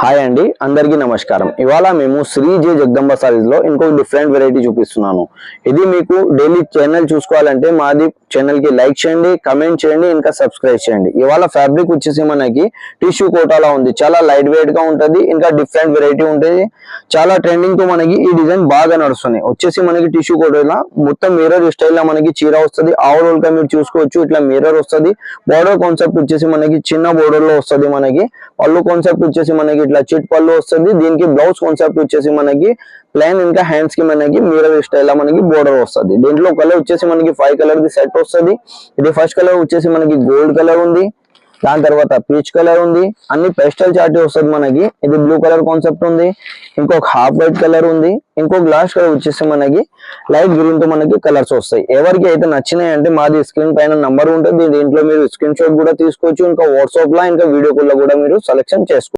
Hi అండి, అందరికీ నమస్కారం. ఇవాళ మేము శ్రీ జే జగదంబ సారీస్ లో ఇంకొక డిఫరెంట్ వెరైటీ చూపిస్తున్నాను. ఇది మీకు డైలీ ఛానల్ చూసుకోవాలంటే మాది ఛానల్ కి లైక్ చేయండి, కమెంట్ చేయండి, ఇంకా సబ్స్క్రైబ్ చేయండి. ఇవాళ ఫ్యాబ్రిక్ వచ్చేసి మనకి టిష్యూ కోటాలా ఉంది. చాలా లైట్ వెయిట్ గా ఉంటది, ఇంకా డిఫరెంట్ వెరైటీ ఉంటుంది. చాలా ట్రెండింగ్ తో మనకి ఈ డిజైన్ బాగా నడుస్తుంది. వచ్చేసి మనకి టిష్యూ కోటాలా మొత్తం మిర్రర్ స్టైల్ లా మనకి చీర వస్తుంది. ఓవరాల్ గా మీరు చూసుకోవచ్చు, ఇట్లా మిర్రర్ వస్తుంది. బోర్డర్ కాన్సెప్ట్ వచ్చేసి మనకి చిన్న బోర్డర్ లో వస్తుంది. మనకి పళ్ళు కాన్సెప్ట్ వచ్చేసి మనకి ఇట్లా చిట్ పళ్ళు వస్తుంది. దీనికి బ్లౌజ్ కాన్సెప్ట్ వచ్చేసి మనకి ప్లెయిన్, ఇంకా హ్యాండ్స్ కి మనకి మిర్రర్ స్టైల్ మనకి బోర్డర్ వస్తుంది. దీంట్లో కలర్ వచ్చేసి మనకి 5 కలర్ ది సెట్ వస్తుంది. ఇది ఫస్ట్ కలర్ వచ్చేసి మనకి గోల్డ్ కలర్ ఉంది, దాని తర్వాత పీచ్ కలర్ ఉంది, అన్ని పెస్టల్ చార్ట్ వస్తుంది. మనకి ఇది బ్లూ కలర్ కాన్సెప్ట్ ఉంది, ఇంకొక హాఫ్ వైట్ కలర్ ఉంది, ఇంకో గ్లాస్ కలర్ వచ్చేసి మనకి లైట్ గ్రీన్ తో మనకి కలర్స్ వస్తాయి. ఎవరికి అయితే నచ్చినాయి అంటే మాది స్క్రీన్ పైన నంబర్ ఉంటుంది. దీంట్లో మీరు స్క్రీన్ షాట్ కూడా తీసుకోవచ్చు. ఇంకా వాట్సాప్ లో ఇంకా వీడియో కాల్ లో కూడా మీరు సెలెక్షన్ చేసుకోవచ్చు.